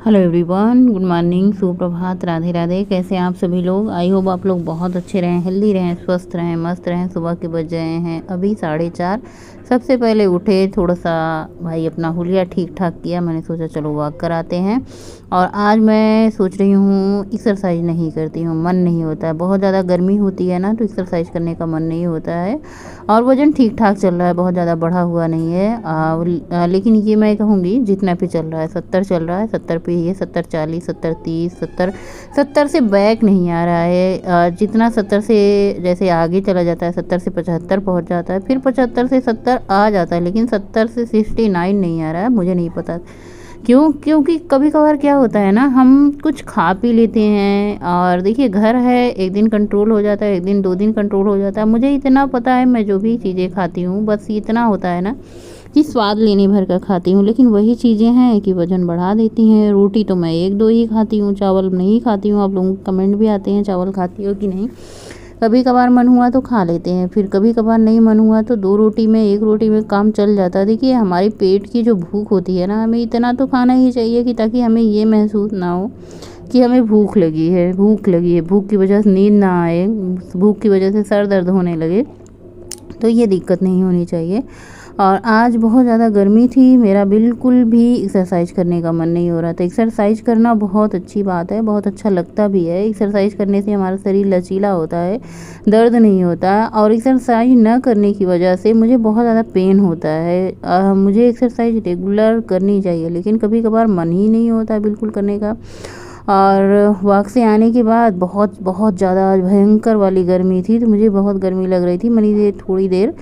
Hello everyone, good morning, सुप्रभात, राधे राधे। कैसे हैं आप सभी लोग? आई होप आप लोग बहुत अच्छे रहें, हेल्दी रहें, स्वस्थ रहें, मस्त रहें। सुबह के बज गए हैं अभी 4:30। सबसे पहले उठे, थोड़ा सा भाई अपना हुलिया ठीक ठाक किया। मैंने सोचा चलो वॉक कराते हैं। और आज मैं सोच रही हूँ एक्सरसाइज नहीं करती हूँ, मन नहीं होता है। बहुत ज़्यादा गर्मी होती है ना, तो एक्सरसाइज करने का मन नहीं होता है। और वज़न ठीक ठाक चल रहा है, बहुत ज़्यादा बढ़ा हुआ नहीं है। लेकिन ये मैं कहूँगी जितना पे चल रहा है, 70 चल रहा है, 70 पे ही है। 70 40, 70 30, 70 से बैक नहीं आ रहा है। जितना 70 से जैसे आगे चला जाता है, 70 से 75 पहुंच जाता है, फिर 75 से 70 आ जाता है, लेकिन 70 से 69 नहीं आ रहा है। मुझे नहीं पता क्यों, क्योंकि कभी कभार क्या होता है ना, हम कुछ खा पी लेते हैं। और देखिए, घर है, एक दिन कंट्रोल हो जाता है, एक दिन 2 दिन कंट्रोल हो जाता है। मुझे इतना पता है, मैं जो भी चीज़ें खाती हूँ बस इतना होता है ना कि स्वाद लेने भर का खाती हूँ, लेकिन वही चीज़ें हैं कि वज़न बढ़ा देती हैं। रोटी तो मैं 1-2 ही खाती हूँ, चावल नहीं खाती हूँ। आप लोगों के कमेंट भी आते हैं चावल खाती हो कि नहीं। कभी कभार मन हुआ तो खा लेते हैं, फिर कभी कभार नहीं मन हुआ तो 2 रोटी में, 1 रोटी में काम चल जाता है। देखिए, हमारे पेट की जो भूख होती है ना, हमें इतना तो खाना ही चाहिए कि ताकि हमें ये महसूस ना हो कि हमें भूख लगी है, भूख लगी है, भूख की वजह से नींद ना आए, भूख की वजह से सर दर्द होने लगे, तो ये दिक्कत नहीं होनी चाहिए। और आज बहुत ज़्यादा गर्मी थी, मेरा बिल्कुल भी एक्सरसाइज करने का मन नहीं हो रहा था। एक्सरसाइज करना बहुत अच्छी बात है, बहुत अच्छा लगता भी है। एक्सरसाइज करने से हमारा शरीर लचीला होता है, दर्द नहीं होता। और एक्सरसाइज न करने की वजह से मुझे बहुत ज़्यादा पेन होता है। मुझे एक्सरसाइज रेगुलर करनी चाहिए, लेकिन कभी कभार मन ही नहीं होता बिल्कुल करने का। और वॉक से आने के बाद बहुत बहुत ज़्यादा भयंकर वाली गर्मी थी, तो मुझे बहुत गर्मी लग रही थी। मैंने थोड़ी देर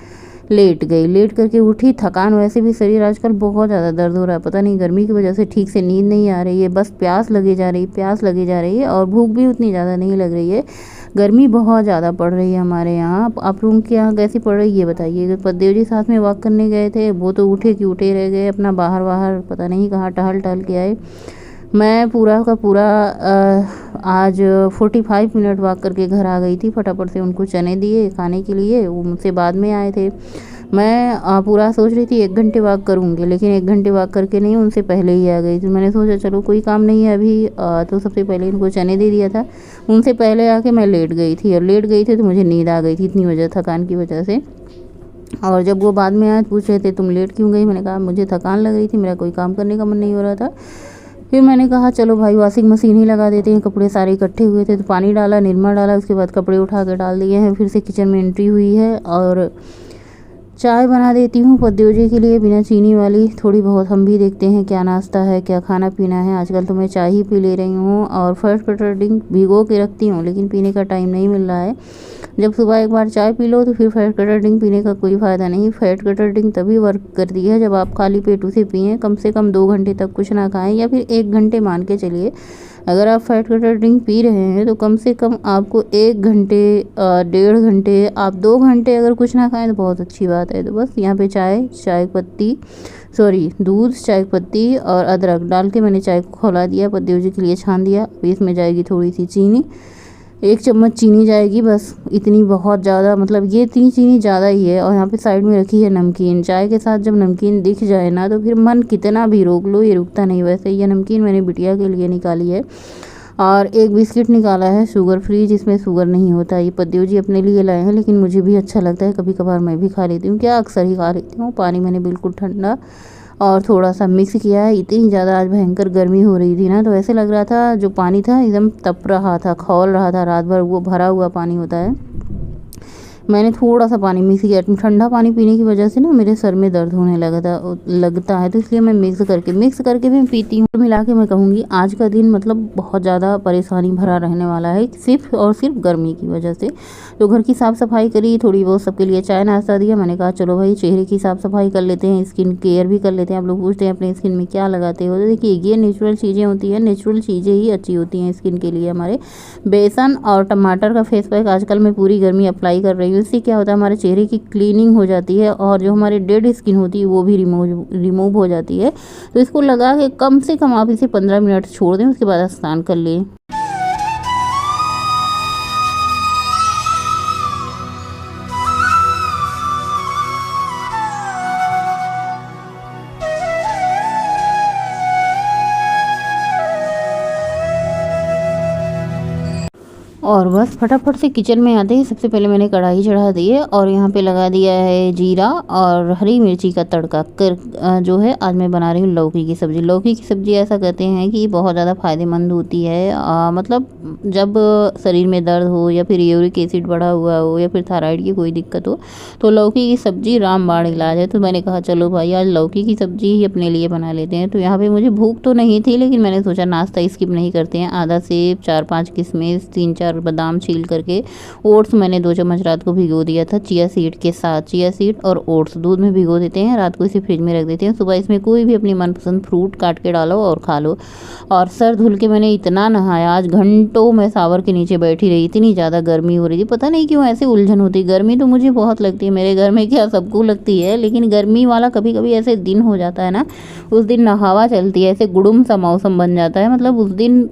लेट गई, लेट करके उठी। थकान, वैसे भी शरीर आजकल बहुत ज़्यादा दर्द हो रहा है, पता नहीं गर्मी की वजह से ठीक से नींद नहीं आ रही है, बस प्यास लगी जा रही, प्यास लगी जा रही है। और भूख भी उतनी ज़्यादा नहीं लग रही है। गर्मी बहुत ज़्यादा पड़ रही है हमारे यहाँ। आप लोगों के यहाँ कैसी पड़ रही है ये बताइए। पतिदेव जी साथ में वॉक करने गए थे, वो तो उठे कि उठे रह गए, अपना बाहर बाहर पता नहीं कहाँ टहल टहल के आए। मैं पूरा का पूरा आज 45 मिनट वॉक करके घर आ गई थी। फटाफट से उनको चने दिए खाने के लिए, वो मुझसे बाद में आए थे। मैं पूरा सोच रही थी 1 घंटे वॉक करूँगी, लेकिन 1 घंटे वॉक करके नहीं, उनसे पहले ही आ गई थी। मैंने सोचा चलो कोई काम नहीं है अभी, तो सबसे पहले इनको चने दे दिया था। उनसे पहले आके मैं लेट गई थी, और लेट गई थी तो मुझे नींद आ गई थी, इतनी वजह थकान की वजह से। और जब वो बाद में आए पूछ रहे थे तुम लेट क्यों गई, मैंने कहा मुझे थकान लग रही थी, मेरा कोई काम करने का मन नहीं हो रहा था। फिर मैंने कहा चलो भाई वॉशिंग मशीन ही लगा देते हैं। कपड़े सारे इकट्ठे हुए थे तो पानी डाला, निरमा डाला, उसके बाद कपड़े उठा के डाल दिए हैं। फिर से किचन में एंट्री हुई है और चाय बना देती हूँ पतिदेव जी के लिए, बिना चीनी वाली। थोड़ी बहुत हम भी देखते हैं क्या नाश्ता है, क्या खाना पीना है। आजकल तो मैं चाय ही पी ले रही हूँ, और फर्स्ट कटर ड्रिंक भिगो के रखती हूँ, लेकिन पीने का टाइम नहीं मिल रहा है। जब सुबह एक बार चाय पी लो तो फिर फैट कटर ड्रिंक पीने का कोई फ़ायदा नहीं। फैट कटर ड्रिंक तभी वर्क करती है जब आप खाली पेट उसे पिएँ, कम से कम 2 घंटे तक कुछ ना खाएं, या फिर 1 घंटे मान के चलिए। अगर आप फैट कटर ड्रिंक पी रहे हैं तो कम से कम आपको 1 घंटे, 1.5 घंटे, आप 2 घंटे अगर कुछ ना खाएं तो बहुत अच्छी बात है। तो बस यहाँ पे चाय पत्ती, सॉरी दूध, चाय पत्ती और अदरक डाल के मैंने चाय को खौला दिया, पतिदेव जी के लिए छान दिया। अभी इसमें जाएगी थोड़ी सी चीनी, 1 चम्मच चीनी जाएगी बस। इतनी बहुत ज़्यादा, मतलब ये इतनी चीनी ज़्यादा ही है। और यहाँ पे साइड में रखी है नमकीन। चाय के साथ जब नमकीन दिख जाए ना तो फिर मन कितना भी रोक लो, ये रुकता नहीं। वैसे ये नमकीन मैंने बिटिया के लिए निकाली है। और एक बिस्किट निकाला है शुगर फ्री, जिसमें शुगर नहीं होता। ये पतिदेव जी अपने लिए लाए हैं, लेकिन मुझे भी अच्छा लगता है, कभी कभार मैं भी खा लेती हूँ। क्या, अक्सर ही खा लेती हूँ। पानी मैंने बिल्कुल ठंडा और थोड़ा सा मिक्स किया है। इतनी ज़्यादा आज भयंकर गर्मी हो रही थी ना, तो ऐसे लग रहा था जो पानी था एकदम तप रहा था, खौल रहा था रात भर। वो भरा हुआ पानी होता है, मैंने थोड़ा सा पानी मिक्स किया। ठंडा पानी पीने की वजह से ना मेरे सर में दर्द होने लगता है, तो इसलिए मैं मिक्स करके भी पीती हूँ। मिला के मैं कहूँगी आज का दिन मतलब बहुत ज़्यादा परेशानी भरा रहने वाला है, सिर्फ और सिर्फ गर्मी की वजह से। तो घर की साफ़ सफाई करी, थोड़ी बहुत सबके लिए चाय नाश्ता दिया। मैंने कहा चलो भाई चेहरे की साफ़ सफाई कर लेते हैं, स्किन केयर भी कर लेते हैं। आप लोग पूछते हैं अपने स्किन में क्या लगाते हो, तो देखिए ये नेचुरल चीज़ें होती हैं, नेचुरल चीज़ें ही अच्छी होती हैं स्किन के लिए। हमारे बेसन और टमाटर का फेस पैक आजकल मैं पूरी गर्मी अप्लाई कर रही हूँ। इससे क्या होता है, हमारे चेहरे की क्लीनिंग हो जाती है, और जो हमारी डेड स्किन होती है वो भी रिमूव हो जाती है। तो इसको लगा के कम से कम आप इसे 15 मिनट छोड़ दें, उसके बाद स्नान कर लें। और बस फटाफट से किचन में आते ही सबसे पहले मैंने कढ़ाई चढ़ा दी है और यहाँ पे लगा दिया है जीरा और हरी मिर्ची का तड़का कर जो है आज मैं बना रही हूँ लौकी की सब्ज़ी। लौकी की सब्ज़ी ऐसा कहते हैं कि बहुत ज़्यादा फ़ायदेमंद होती है। मतलब जब शरीर में दर्द हो या फिर यूरिक एसिड बढ़ा हुआ हो या फिर थायराइड की कोई दिक्कत हो तो लौकी की सब्ज़ी रामबाण इलाज है। तो मैंने कहा चलो भाई आज लौकी की सब्ज़ी ही अपने लिए बना लेते हैं। तो यहाँ पर मुझे भूख तो नहीं थी, लेकिन मैंने सोचा नाश्ता स्किप नहीं करते हैं। आधा सेब, 4-5 किशमिश, 3-4 बादाम छील करके, ओट्स मैंने 2 चम्मच रात को भिगो दिया था चिया सीड के साथ। चिया सीड और ओट्स दूध में भिगो देते हैं, रात को इसे फ्रिज में रख देते हैं। सुबह इसमें कोई भी अपनी मनपसंद फ्रूट काट के डालो और खा लो। और सर धुल के मैंने इतना नहाया, आज घंटों मैं शावर के नीचे बैठी रही, इतनी ज़्यादा गर्मी हो रही थी। पता नहीं क्यों ऐसे उलझन होती। गर्मी तो मुझे बहुत लगती है, मेरे घर में क्या सबको लगती है, लेकिन गर्मी वाला कभी कभी ऐसे दिन हो जाता है ना, उस दिन ना हवा चलती है, ऐसे गुड़ुम सा मौसम बन जाता है। मतलब उस दिन,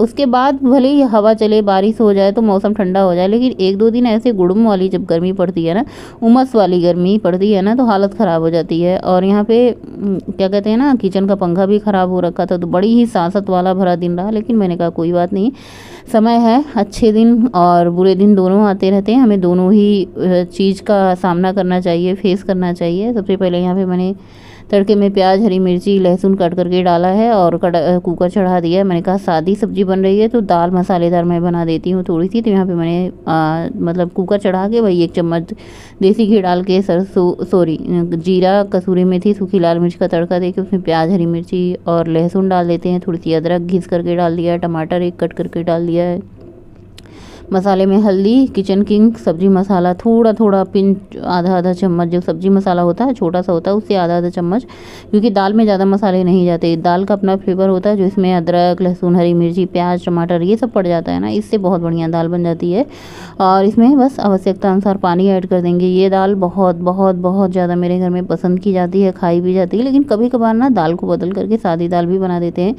उसके बाद भले ही हवा चले, बारिश हो जाए तो मौसम ठंडा हो जाए, लेकिन 1-2 दिन ऐसे गुड़ुम वाली जब गर्मी पड़ती है ना, उमस वाली गर्मी पड़ती है ना, तो हालत ख़राब हो जाती है। और यहाँ पे क्या कहते हैं ना, किचन का पंखा भी ख़राब हो रखा था, तो बड़ी ही सांसत वाला भरा दिन रहा। लेकिन मैंने कहा कोई बात नहीं, समय है, अच्छे दिन और बुरे दिन दोनों आते रहते हैं, हमें दोनों ही चीज़ का सामना करना चाहिए, फेस करना चाहिए। सबसे पहले यहाँ पे मैंने तड़के में प्याज, हरी मिर्ची, लहसुन काट करके डाला है और कुकर चढ़ा दिया है। मैंने कहा सादी सब्जी बन रही है तो दाल मसालेदार मैं बना देती हूँ थोड़ी सी। तो यहाँ पे मैंने मतलब कुकर चढ़ा के वही 1 चम्मच देसी घी डाल के जीरा, कसूरी मेथी, सूखी लाल मिर्च का तड़का देके उसमें प्याज, हरी मिर्ची और लहसुन डाल देते हैं। थोड़ी सी अदरक घिस करके डाल दिया है, टमाटर 1 कट करके डाल दिया है। मसाले में हल्दी, किचन किंग सब्जी मसाला थोड़ा थोड़ा पिंच, आधा चम्मच जो सब्जी मसाला होता है छोटा सा होता है, उससे आधा चम्मच, क्योंकि दाल में ज़्यादा मसाले नहीं जाते। दाल का अपना फ्लेवर होता है जो इसमें अदरक, लहसुन, हरी मिर्ची, प्याज, टमाटर ये सब पड़ जाता है ना, इससे बहुत बढ़िया दाल बन जाती है। और इसमें बस आवश्यकता अनुसार पानी ऐड कर देंगे। ये दाल बहुत बहुत बहुत ज़्यादा मेरे घर में पसंद की जाती है, खाई भी जाती है। लेकिन कभी कभार ना दाल को बदल करके सादी दाल भी बना देते हैं।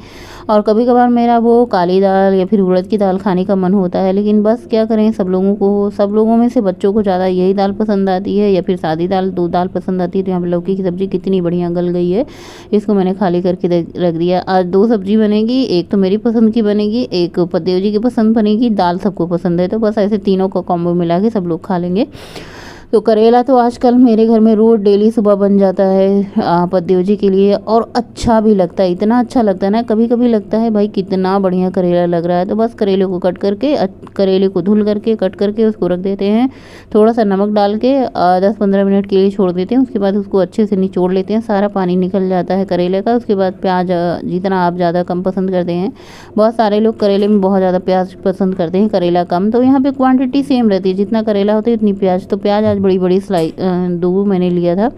और कभी कभार मेरा वो काली दाल या फिर उड़द की दाल खाने का मन होता है, लेकिन बस क्या करें, सब लोगों में से बच्चों को ज़्यादा यही दाल पसंद आती है या फिर सादी दाल, 2 दाल पसंद आती है। तो यहाँ पे लौकी की सब्ज़ी कितनी बढ़िया गल गई है, इसको मैंने खाली करके रख दिया। आज 2 सब्जी बनेगी, एक तो मेरी पसंद की बनेगी, एक पतिदेव जी की पसंद बनेगी। दाल सबको पसंद है, तो बस ऐसे तीनों का कॉम्बो मिला के सब लोग खा लेंगे। तो करेला तो आजकल मेरे घर में रोज़ डेली सुबह बन जाता है पतिदेव जी के लिए, और अच्छा भी लगता है, इतना अच्छा लगता है ना, कभी कभी लगता है भाई कितना बढ़िया करेला लग रहा है। तो बस करेले को कट करके, करेले को धुल करके कट करके उसको रख देते हैं, थोड़ा सा नमक डाल के 10-15 मिनट के लिए छोड़ देते हैं। उसके बाद उसको अच्छे से निचोड़ लेते हैं, सारा पानी निकल जाता है करेले का। उसके बाद प्याज जितना आप ज़्यादा कम पसंद करते हैं, बहुत सारे लोग करेले में बहुत ज़्यादा प्याज पसंद करते हैं, करेला कम, तो यहाँ पे क्वांटिटी सेम रहती है, जितना करेला होता है उतनी प्याज। तो प्याज आज बड़ी बड़ी स्लाइस 2 मैंने लिया था,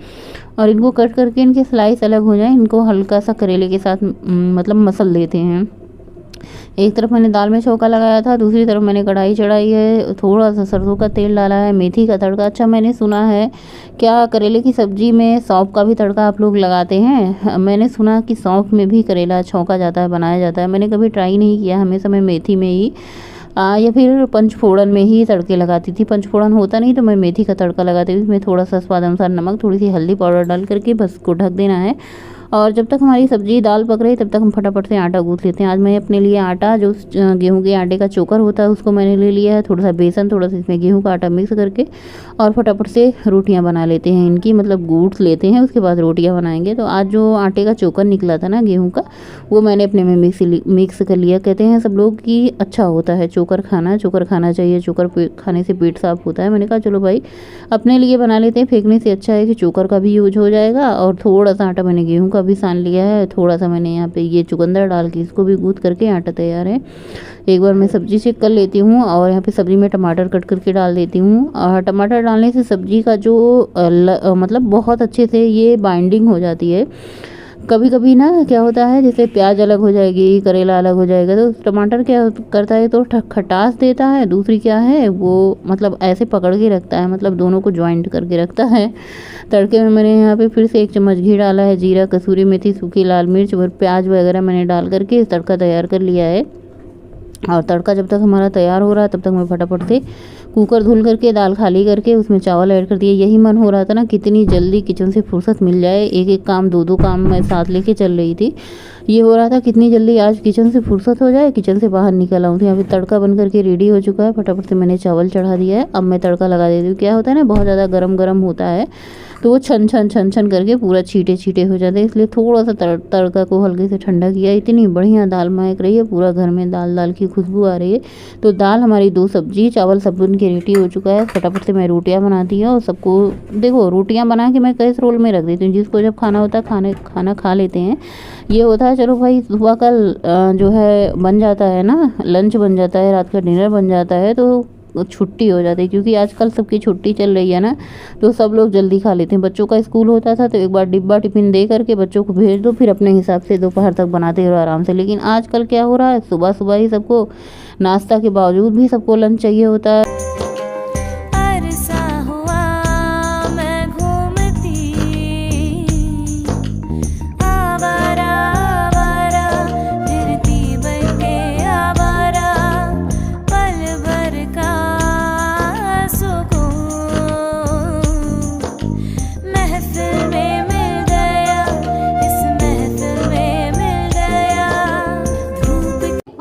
और इनको कट करके इनके स्लाइस अलग हो जाए, इनको हल्का सा करेले के साथ मतलब मसल देते हैं। एक तरफ मैंने दाल में छौंका लगाया था, दूसरी तरफ मैंने कढ़ाई चढ़ाई है, थोड़ा सा सरसों का तेल डाला है, मेथी का तड़का। अच्छा, मैंने सुना है क्या करेले की सब्ज़ी में सौंफ का भी तड़का आप लोग लगाते हैं? मैंने सुना कि सौंफ में भी करेला छौंका जाता है, बनाया जाता है। मैंने कभी ट्राई नहीं किया, हमेशा मैं मेथी में ही या फिर पंचफोड़न में ही तड़के लगाती थी। पंचफोड़न होता नहीं तो मैं मेथी का तड़का लगाती थी, उसमें थोड़ा सा स्वाद अनुसार नमक, थोड़ी सी हल्दी पाउडर डाल करके बस को ढक देना है। और जब तक हमारी सब्ज़ी दाल पक रही तब तक हम फटाफट से आटा गूँथ लेते हैं। आज मैं अपने लिए आटा, जो गेहूं के आटे का चोकर होता है, उसको मैंने ले लिया है, थोड़ा सा बेसन, थोड़ा सा इसमें गेहूं का आटा मिक्स करके, और फटाफट से रोटियां बना लेते हैं इनकी, मतलब गूँथ लेते हैं, उसके बाद रोटियां बनाएंगे। तो आज जो आटे का चोकर निकला था ना गेहूँ का, वो मैंने अपने में मिक्स कर लिया। कहते हैं सब लोग कि अच्छा होता है चोकर खाना चाहिए, चोकर खाने से पेट साफ होता है। मैंने कहा चलो भाई अपने लिए बना लेते हैं, फेंकने से अच्छा है कि चोकर का भी यूज हो जाएगा। और थोड़ा सा आटा मैंने गेहूँ का भी सान लिया है, थोड़ा सा मैंने यहाँ पे ये चुकंदर डाल के इसको भी गूँथ करके आटा तैयार है। एक बार मैं सब्ज़ी चेक कर लेती हूँ, और यहाँ पे सब्ज़ी में टमाटर कट करके डाल देती हूँ। और टमाटर डालने से सब्ज़ी का जो मतलब बहुत अच्छे से ये बाइंडिंग हो जाती है। कभी कभी ना क्या होता है, जैसे प्याज अलग हो जाएगी, करेला अलग हो जाएगा, तो टमाटर क्या करता है, तो खटास देता है, दूसरी क्या है वो मतलब ऐसे पकड़ के रखता है, मतलब दोनों को ज्वाइंट करके रखता है। तड़के में मैंने यहाँ पे फिर से 1 चम्मच घी डाला है, जीरा, कसूरी मेथी, सूखी लाल मिर्च और प्याज वगैरह मैंने डाल करके तड़का तैयार कर लिया है। और तड़का जब तक हमारा तैयार हो रहा है तब तक मैं फटाफट से कुकर धुल करके दाल खाली करके उसमें चावल ऐड कर दिए। यही मन हो रहा था ना कितनी जल्दी किचन से फुर्सत मिल जाए, एक एक काम दो दो काम मैं साथ लेके चल रही थी। ये हो रहा था कितनी जल्दी आज किचन से फुर्सत हो जाए, किचन से बाहर निकल आऊँ। तो यहाँ पे तड़का बन करके रेडी हो चुका है, फटाफट से मैंने चावल चढ़ा दिया है। अब मैं तड़का लगा देती हूँ। क्या होता है ना, बहुत ज़्यादा गरम गरम होता है तो वो छन छन छन छन करके पूरा छींटे छींटे हो जाते हैं, इसलिए थोड़ा सा तड़का को हल्के से ठंडा किया। इतनी बढ़िया दाल महक रही है, पूरा घर में दाल दाल की खुशबू आ रही है। तो दाल हमारी, 2 सब्जी, चावल सब बन के रेडी हो चुका है। फटाफट से मैं रोटियां बनाती हूँ और सबको देखो रोटियां बना के मैं कैसरोल में रख देती हूँ, जिसको जब खाना होता है खाना खा लेते हैं। ये होता है चलो भाई सुबह का जो है बन जाता है ना, लंच बन जाता है, रात का डिनर बन जाता है, तो छुट्टी हो जाती है। क्योंकि आजकल सबकी छुट्टी चल रही है ना, तो सब लोग जल्दी खा लेते हैं। बच्चों का स्कूल होता था तो एक बार डिब्बा टिफिन दे करके बच्चों को भेज दो, फिर अपने हिसाब से दोपहर तक बनाते रहो आराम से। लेकिन आजकल क्या हो रहा है, सुबह सुबह ही सबको नाश्ता के बावजूद भी सबको लंच चाहिए होता है।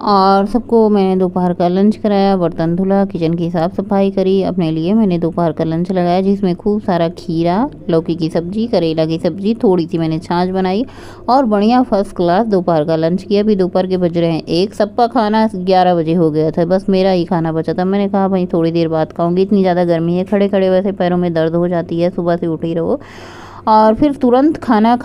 और सबको मैंने दोपहर का लंच कराया, बर्तन धुला, किचन की साफ़ सफाई करी। अपने लिए मैंने दोपहर का लंच लगाया जिसमें खूब सारा खीरा, लौकी की सब्ज़ी, करेला की सब्ज़ी, थोड़ी सी मैंने छाछ बनाई और बढ़िया फर्स्ट क्लास दोपहर का लंच किया। अभी दोपहर के बज रहे हैं 1, सबका खाना 11 बजे हो गया था, बस मेरा ही खाना बचा था। मैंने कहा भाई थोड़ी देर बाद खाऊंगी, इतनी ज़्यादा गर्मी है, खड़े खड़े वैसे पैरों में दर्द हो जाती है, सुबह से उठ ही रहो। और फिर तुरंत खाना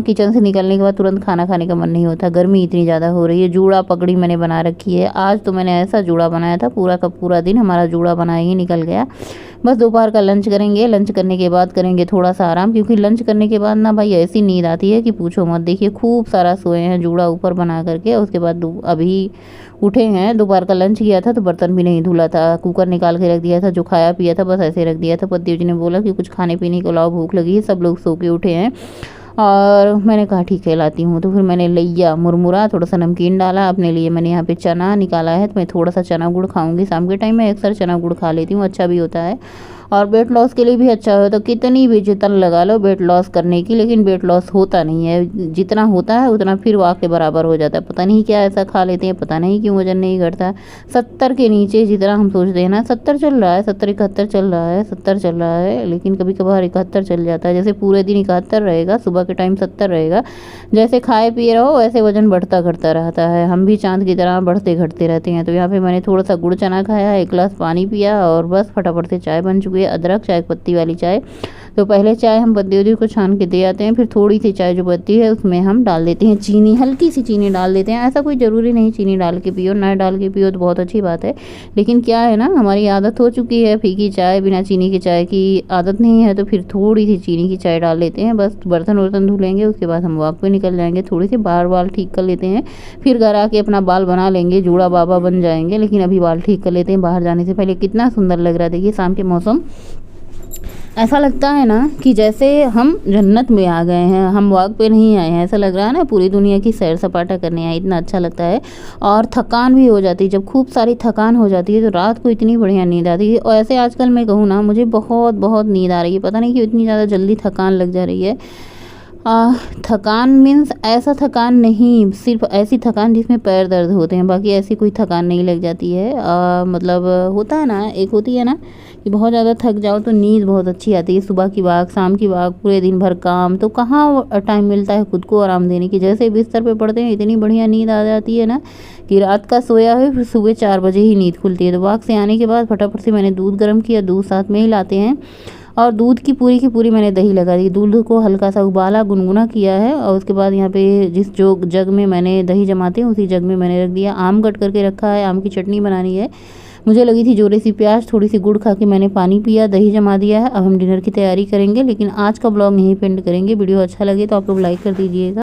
किचन से निकलने के बाद तुरंत खाना खाने का मन नहीं होता, गर्मी इतनी ज़्यादा हो रही है। जूड़ा पकड़ी मैंने बना रखी है, आज तो मैंने ऐसा जूड़ा बनाया था, पूरा का पूरा दिन हमारा जूड़ा बनाया ही निकल गया। बस दोपहर का लंच करेंगे, लंच करने के बाद करेंगे थोड़ा सा आराम, क्योंकि लंच करने के बाद ना भाई ऐसी नींद आती है कि पूछो मत। देखिए खूब सारा सोए हैं जूड़ा ऊपर बना करके। उसके बाद अभी उठे हैं, दोपहर का लंच किया था तो बर्तन भी नहीं धुला था, कुकर निकाल के रख दिया था, जो खाया पिया था बस ऐसे रख दिया था। पति जी ने बोला कि कुछ खाने पीने को लाओ, भूख लगी है। सब लोग सो के उठे हैं और मैंने कहा ठीक है लाती हूँ। तो फिर मैंने लिया मुरमुरा, थोड़ा सा नमकीन डाला। अपने लिए मैंने यहाँ पे चना निकाला है, तो मैं थोड़ा सा चना गुड़ खाऊंगी। शाम के टाइम में अक्सर चना गुड़ खा लेती हूँ, अच्छा भी होता है और वेट लॉस के लिए भी अच्छा हो। तो कितनी भी जितन लगा लो वेट लॉस करने की, लेकिन वेट लॉस होता नहीं है। जितना होता है उतना फिर वाह के बराबर हो जाता है। पता नहीं क्या ऐसा खा लेते हैं, पता नहीं क्यों वजन नहीं घटता। 70 के नीचे जितना हम सोचते हैं ना, 70 चल रहा है, 70 71 चल रहा है, 70 चल रहा है, लेकिन कभी कभार 71 चल जाता है। जैसे पूरे दिन 71 रहेगा, सुबह के टाइम 70 रहेगा। जैसे खाए पिए रहो वैसे वजन बढ़ता घटता रहता है, हम भी चांद की तरह बढ़ते घटते रहते हैं। तो यहाँ पे मैंने थोड़ा सा गुड़ चना खाया, 1 गिलास पानी पिया और बस फटाफट से चाय बन चुकी है, अदरक चाय पत्ती वाली चाय। तो पहले चाय हम पत्ती वत्ती को छान के दे आते हैं, फिर थोड़ी सी चाय जो पत्ती है उसमें हम डाल देते हैं चीनी, हल्की सी चीनी डाल देते हैं। ऐसा कोई ज़रूरी नहीं चीनी डाल के पियो, ना डाल के पियो तो बहुत अच्छी बात है, लेकिन क्या है ना हमारी आदत हो चुकी है फीकी चाय, बिना चीनी की चाय की आदत नहीं है, तो फिर थोड़ी सी चीनी की चाय डाल लेते हैं। बस बर्तन वर्तन धुलेंगे, उसके बाद हम वॉक पे निकल जाएंगे, थोड़ी सी बाल ठीक कर लेते हैं, फिर घर आके अपना बाल बना लेंगे, जूड़ा बाबा बन जाएंगे। लेकिन अभी बाल ठीक कर लेते हैं बाहर जाने से पहले। कितना सुंदर लग रहा है देखिए शाम के मौसम, ऐसा लगता है ना कि जैसे हम जन्नत में आ गए हैं, हम वॉक पे नहीं आए हैं। ऐसा लग रहा है ना पूरी दुनिया की सैर सपाटा करने आए, इतना अच्छा लगता है। और थकान भी हो जाती है, जब खूब सारी थकान हो जाती है तो रात को इतनी बढ़िया नींद आती है। और ऐसे आजकल मैं कहूँ ना, मुझे बहुत बहुत नींद आ रही है, पता नहीं क्यों इतनी ज़्यादा जल्दी थकान लग जा रही है। थकान मीन्स ऐसा थकान नहीं, सिर्फ ऐसी थकान जिसमें पैर दर्द होते हैं, बाकी ऐसी कोई थकान नहीं लग जाती है। मतलब होता है ना, एक होती है ना कि बहुत ज़्यादा थक जाओ तो नींद बहुत अच्छी आती है। सुबह की भाग, शाम की भाग, पूरे दिन भर काम, तो कहाँ टाइम मिलता है खुद को आराम देने की। जैसे बिस्तर पे पड़ते हैं इतनी बढ़िया नींद आ जाती है ना कि रात का सोया है फिर सुबह 4 बजे ही नींद खुलती है। तो भाग से आने के बाद फटाफट से मैंने दूध गर्म किया, दूध साथ में ही लाते हैं, और दूध की पूरी मैंने दही लगा दी। दूध को हल्का सा उबाला, गुनगुना किया है, और उसके बाद यहाँ पे जिस जो जग में मैंने दही जमाते हैं उसी जग में मैंने रख दिया। आम कट करके रखा है, आम की चटनी बनानी है। मुझे लगी थी जोरे सी प्याज, थोड़ी सी गुड़ खा के मैंने पानी पिया, दही जमा दिया है। अब हम डिनर की तैयारी करेंगे, लेकिन आज का ब्लॉग यहीं पे एंड करेंगे। वीडियो अच्छा लगे तो आप लोग लाइक कर दीजिएगा।